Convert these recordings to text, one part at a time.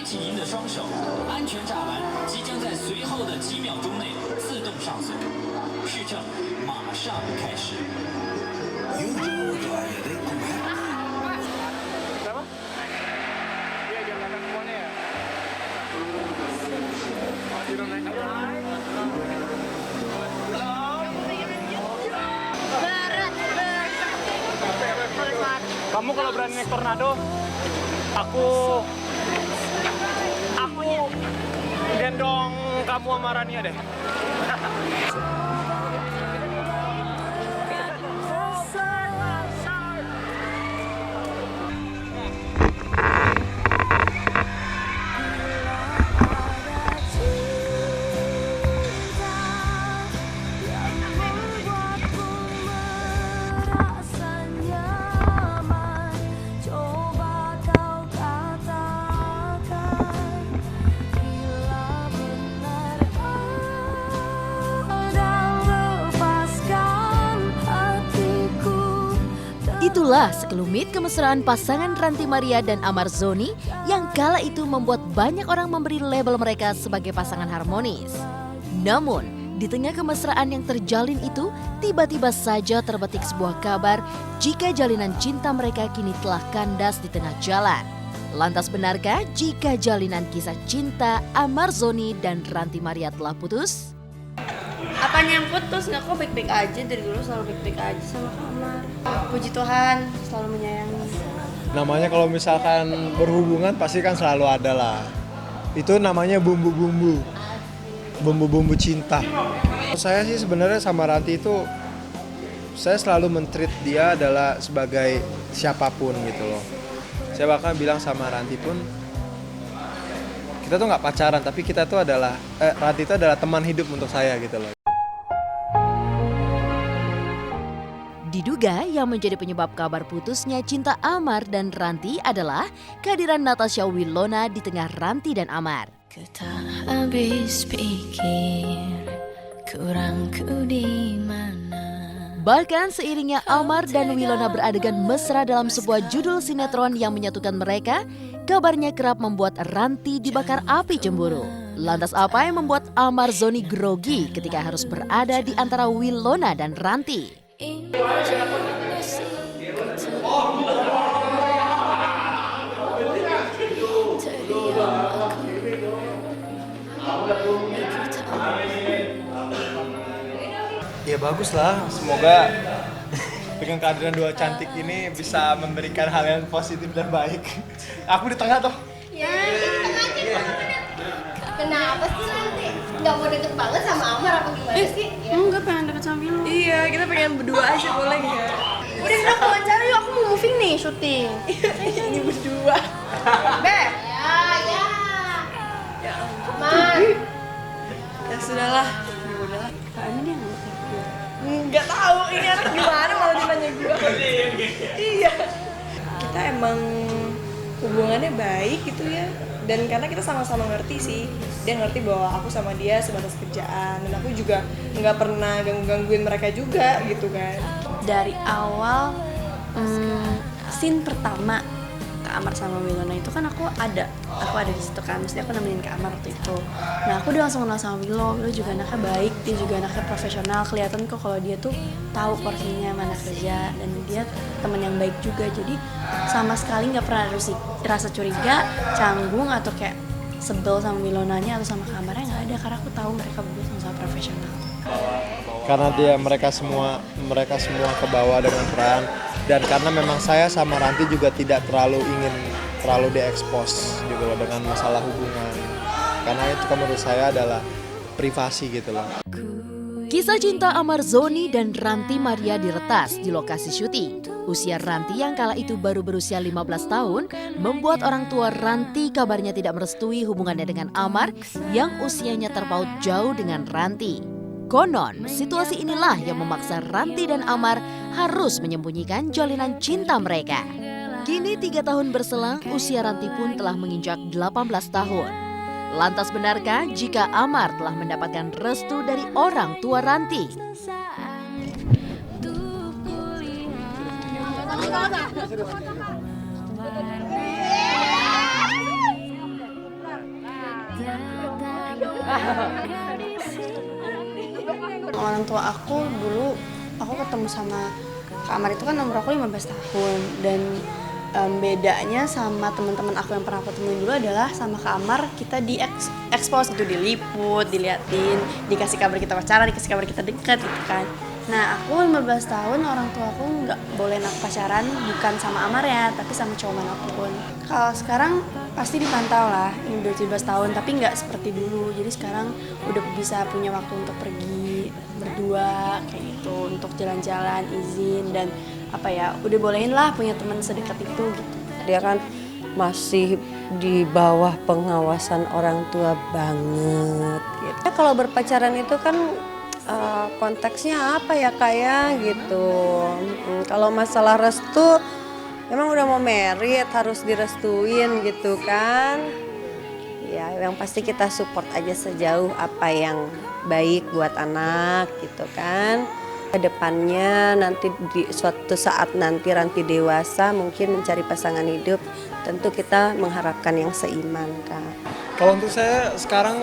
起您的双手，安全闸门即将在随后的几秒钟内自动上锁，试乘马上开始。 Kamu kalau berani naik tornado, aku gendong kamu sama Rania deh. Itulah sekelumit kemesraan pasangan Ranty Maria dan Amar Zoni yang kala itu membuat banyak orang memberi label mereka sebagai pasangan harmonis. Namun, di tengah kemesraan yang terjalin itu, tiba-tiba saja terbetik sebuah kabar jika jalinan cinta mereka kini telah kandas di tengah jalan. Lantas benarkah jika jalinan kisah cinta Amar Zoni dan Ranty Maria telah putus? Apanya yang putus? Nggak, kok baik-baik aja, dari dulu selalu baik-baik aja sama Amar. Puji Tuhan, selalu menyayangi. Namanya kalau misalkan berhubungan pasti kan selalu ada lah. Itu namanya bumbu-bumbu cinta. Saya sih sebenarnya sama Ranty itu, saya selalu men-treat dia adalah sebagai siapapun gitu loh. Saya bahkan bilang sama Ranty pun, kita tuh nggak pacaran, tapi kita tuh adalah, Ranty itu adalah teman hidup untuk saya gitu loh. Diduga yang menjadi penyebab kabar putusnya cinta Amar dan Ranty adalah kehadiran Natasha Wilona di tengah Ranty dan Amar. Ku tak habis pikir kurangku di mana. Bahkan seiringnya Amar dan Wilona beradegan mesra dalam sebuah judul sinetron yang menyatukan mereka, kabarnya kerap membuat Ranty dibakar api cemburu. Lantas apa yang membuat Amar Zoni grogi ketika harus berada di antara Wilona dan Ranty? Ya bagus lah, semoga dengan kehadiran dua cantik ini bisa memberikan hal yang positif dan baik. Aku di tengah tuh. Ya, kenapa sih nanti? Nggak mau deket banget sama Amar apa gimana sih? Ya. Enggak, pengen deket sama Vilo. Iya, kita pengen berdua aja, boleh nggak? Udah kita wawancara yuk, aku mau moving nih, syuting. Ini berdua. Beb. Ya. Ya ampun. Man. Ya sudahlah. Ya udahlah. Kayaknya dia nggak ngerti gue. Nggak tahu, ini anak gimana malah dia nanya gue. Iya. Kita emang hubungannya baik gitu ya. Dan karena kita sama-sama ngerti sih, dia ngerti bahwa aku sama dia sebatas kerjaan, dan aku juga nggak pernah gangguin mereka juga gitu kan. Dari awal scene pertama Kak Amar sama Wilona itu kan aku ada di situ kan, mesti aku nemenin Kak Amar waktu itu. Nah aku udah langsung kenal sama Wilo juga anaknya baik, dia juga anaknya profesional, kelihatan kok kalau dia tuh tahu porsinya mana kerja, dan dia teman yang baik juga, jadi sama sekali nggak pernah ada rasa curiga, canggung atau kayak sebel sama Wilonanya atau sama Kak Amarnya, nggak ada, karena aku tahu mereka berdua sama-sama profesional. Karena mereka semua kebawa dengan peran, dan karena memang saya sama Ranty juga tidak terlalu ingin diekspos gitu loh dengan masalah hubungan, karena itu menurut saya adalah privasi gitu loh. Kisah cinta Amar Zoni dan Ranty Maria diretas di lokasi syuting. Usia Ranty yang kala itu baru berusia 15 tahun membuat orang tua Ranty kabarnya tidak merestui hubungannya dengan Amar yang usianya terpaut jauh dengan Ranty. Konon, situasi inilah yang memaksa Ranty dan Amar harus menyembunyikan jalinan cinta mereka. Kini 3 tahun berselang, usia Ranty pun telah menginjak 18 tahun. Lantas benarkah jika Amar telah mendapatkan restu dari orang tua Ranty? Orang tua aku dulu, aku ketemu sama Kak Amar itu kan umur aku 15 tahun. Dan bedanya sama teman-teman aku yang pernah aku temuin dulu adalah sama Kak Amar kita di-expose gitu, diliput, diliatin, dikasih kabar kita pacaran, dikasih kabar kita deket gitu kan. Nah aku 15 tahun orang tua aku nggak bolehin aku pacaran bukan sama Amar ya, tapi sama cowok manapun. Kalau sekarang pasti dipantau lah, ini udah 17 tahun tapi nggak seperti dulu. Jadi sekarang udah bisa punya waktu untuk pergi berdua kayak gitu, untuk jalan-jalan, izin dan apa ya, udah bolehin lah punya teman sedekat itu gitu. Dia kan masih di bawah pengawasan orang tua banget gitu. Kalau berpacaran itu kan konteksnya apa ya kayak gitu. Kalau masalah restu memang udah mau merit harus direstuin gitu kan. Ya yang pasti kita support aja sejauh apa yang baik buat anak gitu kan. Kedepannya nanti di suatu saat nanti Ranti dewasa mungkin mencari pasangan hidup, tentu kita mengharapkan yang seiman Kak. Kalau untuk saya sekarang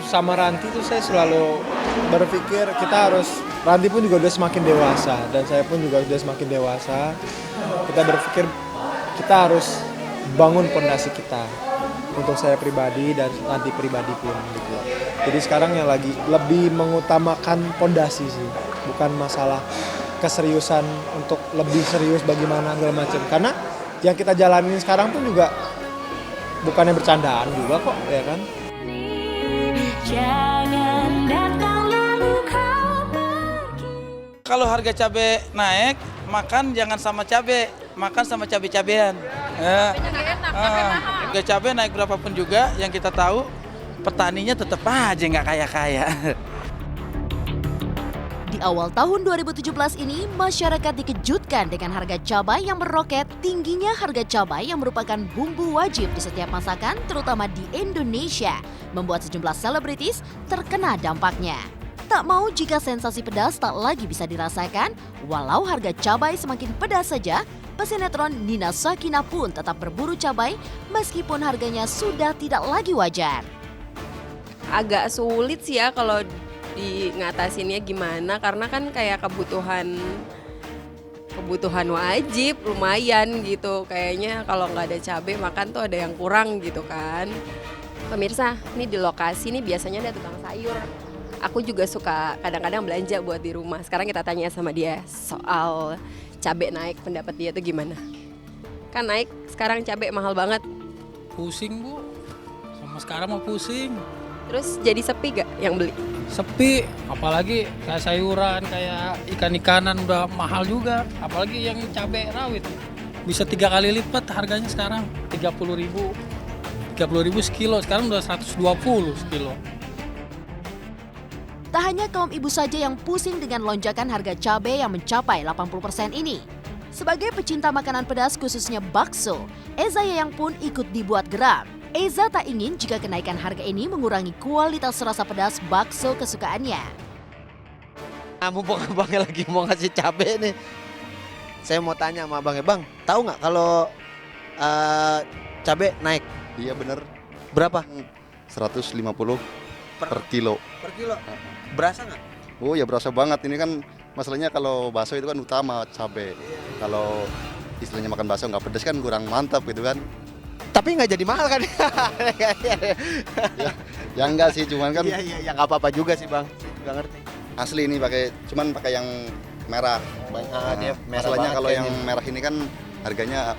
sama Ranti itu saya selalu berpikir kita harus, Ranti pun juga udah semakin dewasa dan saya pun juga udah semakin dewasa. Kita berpikir kita harus bangun fondasi kita. Untuk saya pribadi dan Ranti pribadi pun gitu. Jadi sekarang yang lagi lebih mengutamakan fondasi sih, bukan masalah keseriusan untuk lebih serius bagaimana segala macam. Karena yang kita jalanin sekarang pun juga bukannya bercandaan juga kok, ya kan? Kalau harga cabai naik, makan jangan sama cabai, makan sama cabai-cabean. Ya. Harga cabai naik berapapun juga, yang kita tahu petaninya tetap aja nggak kaya-kaya. Di awal tahun 2017 ini, masyarakat dikejutkan dengan harga cabai yang meroket. Tingginya harga cabai yang merupakan bumbu wajib di setiap masakan, terutama di Indonesia, membuat sejumlah selebritis terkena dampaknya. Tak mau jika sensasi pedas tak lagi bisa dirasakan, walau harga cabai semakin pedas saja, pesinetron Nina Sakinah pun tetap berburu cabai meskipun harganya sudah tidak lagi wajar. Agak sulit sih ya kalau di ngatasinnya gimana, karena kan kayak kebutuhan wajib lumayan gitu. Kayaknya kalau nggak ada cabai makan tuh ada yang kurang gitu kan. Pemirsa, ini di lokasi nih biasanya ada tukang sayur. Aku juga suka kadang-kadang belanja buat di rumah. Sekarang kita tanya sama dia soal cabai naik, pendapat dia tuh gimana? Kan naik, sekarang cabai mahal banget. Pusing Bu, sama sekarang mau pusing. Terus jadi sepi gak yang beli? Sepi, apalagi kayak sayuran, kayak ikan-ikanan udah mahal juga. Apalagi yang cabai rawit, bisa 3 kali lipat harganya sekarang. 30.000 sekilo, sekarang udah 120 sekilo. Tak hanya kaum ibu saja yang pusing dengan lonjakan harga cabai yang mencapai 80% ini. Sebagai pecinta makanan pedas khususnya bakso, Eza Yayang pun ikut dibuat geram. Eza tak ingin jika kenaikan harga ini mengurangi kualitas rasa pedas bakso kesukaannya. Mumpung abangnya lagi mau ngasih cabai nih, saya mau tanya sama abangnya, Bang, tahu nggak kalau cabai naik? Iya bener. Berapa? 150 per kilo. Per kilo? Berasa nggak? Oh ya berasa banget, ini kan masalahnya kalau bakso itu kan utama cabai. Kalau istilahnya makan bakso nggak pedas kan kurang mantap gitu kan. Tapi nggak jadi mahal kan? ya enggak sih, cuman kan. Iya, nggak apa-apa juga sih Bang, nggak ngerti. Asli ini cuman pakai yang merah. Dia merah masalahnya kalau yang merah ini kan harganya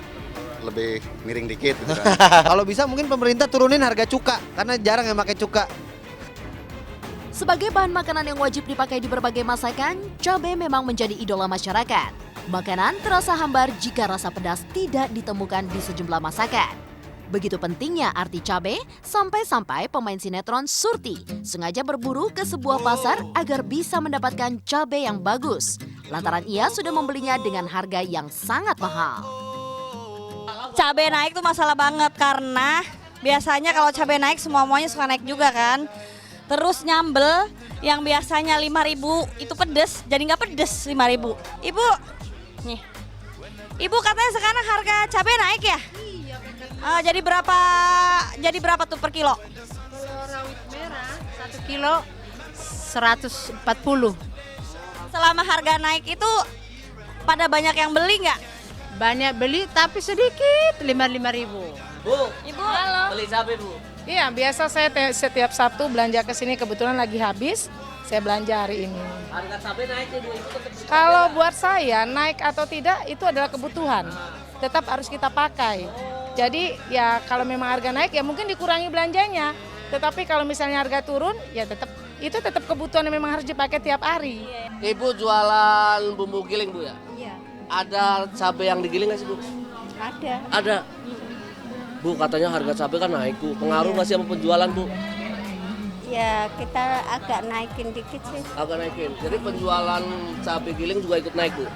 lebih miring dikit gitu kan. Kalau bisa mungkin pemerintah turunin harga cuka, karena jarang yang pakai cuka. Sebagai bahan makanan yang wajib dipakai di berbagai masakan, cabai memang menjadi idola masyarakat. Makanan terasa hambar jika rasa pedas tidak ditemukan di sejumlah masakan. Begitu pentingnya arti cabai, sampai-sampai pemain sinetron Surti sengaja berburu ke sebuah pasar agar bisa mendapatkan cabai yang bagus. Lantaran ia sudah membelinya dengan harga yang sangat mahal. Cabai naik tuh masalah banget karena biasanya kalau cabai naik semuanya suka naik juga kan. Terus nyambel yang biasanya 5.000 itu pedes, jadi nggak pedes 5.000. Ibu, nih, Ibu katanya sekarang harga cabai naik ya? Iya. Jadi berapa tuh per kilo? Kalau rawit merah 1 kilo 140. Selama harga naik itu pada banyak yang beli nggak? Banyak beli tapi sedikit, 55.000. Bu, Ibu, halo. beli cabai Bu. Iya, biasa saya setiap Sabtu belanja ke sini, kebetulan lagi habis, saya belanja hari ini. Harga cabai naik nih Bu. Kalau buat saya naik atau tidak itu adalah kebutuhan, tetap harus kita pakai. Jadi ya kalau memang harga naik ya mungkin dikurangi belanjanya. Tetapi kalau misalnya harga turun ya itu tetap kebutuhan yang memang harus dipakai tiap hari. Ibu jualan bumbu giling Bu ya? Iya. Ada cabai yang digiling nggak sih Bu? Ada. Ada. Bu katanya harga cabai kan naik Bu. Pengaruh nggak sih sama penjualan Bu? Ya kita agak naikin dikit sih. Agak naikin. Jadi penjualan cabai giling juga ikut naik Bu?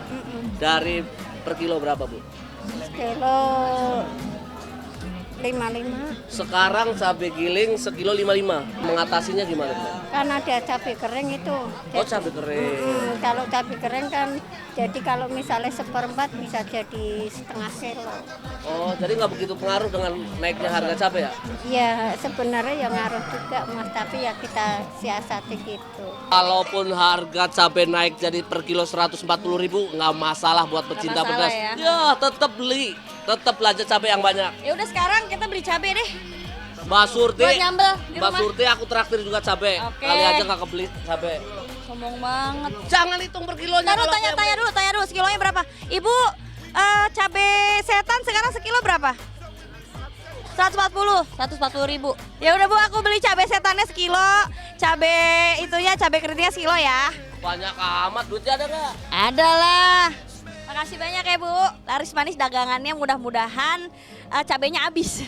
Dari per kilo berapa Bu? Kilo 55. Sekarang cabai giling sekilo 55. Mengatasinya gimana Bu? Kan ada cabai kering itu. Oh cabai kering. Kalau cabai kering kan jadi kalau misalnya 1/4 bisa jadi setengah kilo. Oh jadi nggak begitu pengaruh dengan naiknya harga cabai ya? Iya sebenarnya ya ngaruh juga Mas, tapi ya kita siasati gitu. Kalaupun harga cabai naik jadi per kilo 140.000 nggak masalah buat pecinta masalah pedas. ya. Ya tetap beli, tetap belanja cabai yang banyak. Ya udah sekarang kita beli cabai deh. Mbak Surti, Buat nyambel di Mbak rumah. Surti aku traktir juga cabai. Oke. Kali aja nggak kebeli cabai. Sombong banget. Jangan hitung per kilonya. Taruh, kalau tanya dulu, sekilonya berapa? Ibu, cabai setan sekarang sekilo berapa? 140.000. Ya udah Bu, aku beli cabai setannya sekilo, cabai itunya, cabai keritingnya sekilo ya. Banyak amat, duitnya ada nggak? Ada lah. Makasih banyak ya Bu. Laris manis dagangannya, mudah-mudahan cabainya habis.